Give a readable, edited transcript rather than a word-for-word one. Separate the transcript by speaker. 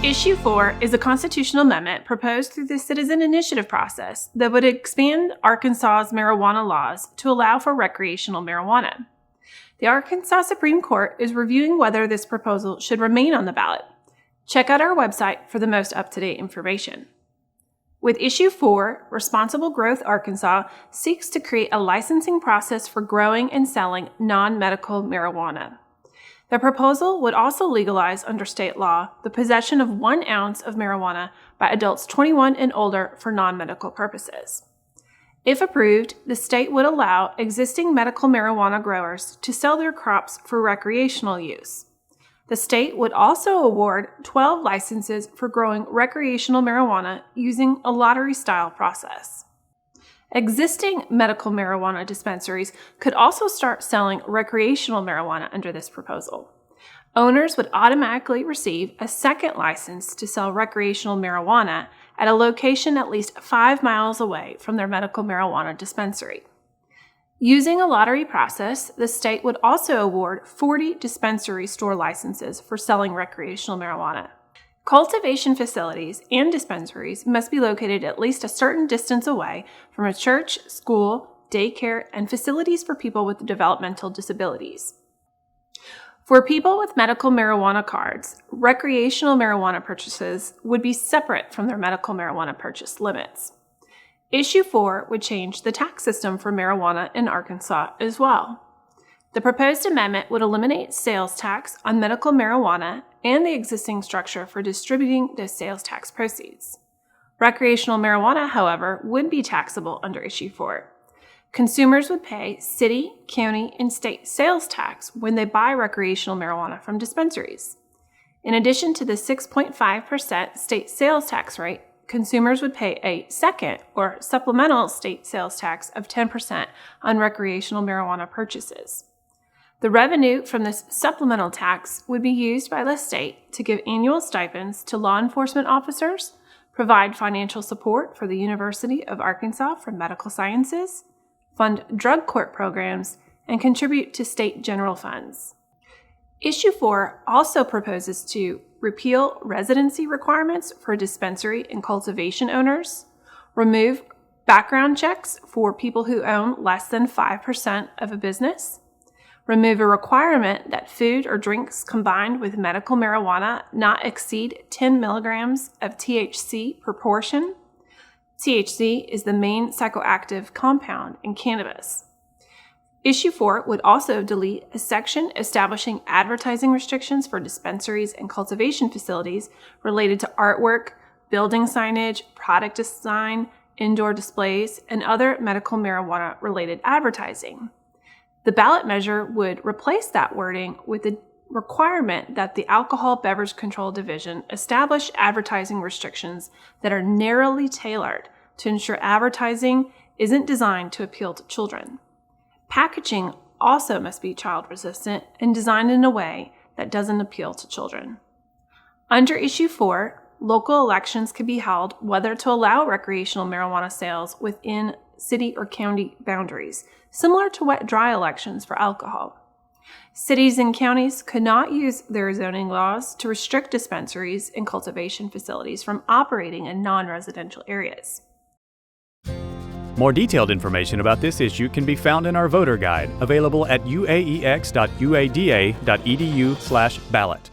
Speaker 1: Issue 4 is a constitutional amendment proposed through the citizen initiative process that would expand Arkansas's marijuana laws to allow for recreational marijuana. The Arkansas Supreme Court is reviewing whether this proposal should remain on the ballot. Check out our website for the most up-to-date information. With Issue 4, Responsible Growth Arkansas seeks to create a licensing process for growing and selling non-medical marijuana. The proposal would also legalize under state law the possession of 1 ounce of marijuana by adults 21 and older for non-medical purposes. If approved, the state would allow existing medical marijuana growers to sell their crops for recreational use. The state would also award 12 licenses for growing recreational marijuana using a lottery-style process. Existing medical marijuana dispensaries could also start selling recreational marijuana under this proposal. Owners would automatically receive a second license to sell recreational marijuana at a location at least 5 miles away from their medical marijuana dispensary. Using a lottery process, the state would also award 40 dispensary store licenses for selling recreational marijuana. Cultivation facilities and dispensaries must be located at least a certain distance away from a church, school, daycare, and facilities for people with developmental disabilities. For people with medical marijuana cards, recreational marijuana purchases would be separate from their medical marijuana purchase limits. Issue 4 would change the tax system for marijuana in Arkansas as well. The proposed amendment would eliminate sales tax on medical marijuana and the existing structure for distributing the sales tax proceeds. Recreational marijuana, however, would be taxable under Issue 4. Consumers would pay city, county, and state sales tax when they buy recreational marijuana from dispensaries. In addition to the 6.5% state sales tax rate, consumers would pay a second or supplemental state sales tax of 10% on recreational marijuana purchases. The revenue from this supplemental tax would be used by the state to give annual stipends to law enforcement officers, provide financial support for the University of Arkansas for medical sciences, fund drug court programs, and contribute to state general funds. Issue 4 also proposes to repeal residency requirements for dispensary and cultivation owners, remove background checks for people who own less than 5% of a business, remove a requirement that food or drinks combined with medical marijuana not exceed 10 milligrams of THC per portion. THC is the main psychoactive compound in cannabis. Issue 4 would also delete a section establishing advertising restrictions for dispensaries and cultivation facilities related to artwork, building signage, product design, indoor displays, and other medical marijuana-related advertising. The ballot measure would replace that wording with the requirement that the Alcohol Beverage Control Division establish advertising restrictions that are narrowly tailored to ensure advertising isn't designed to appeal to children. Packaging also must be child-resistant and designed in a way that doesn't appeal to children. Under Issue 4, local elections can be held whether to allow recreational marijuana sales within city or county boundaries, similar to wet-dry elections for alcohol. Cities and counties could not use their zoning laws to restrict dispensaries and cultivation facilities from operating in non-residential areas.
Speaker 2: More detailed information about this issue can be found in our voter guide, available at uaex.uada.edu/ballot.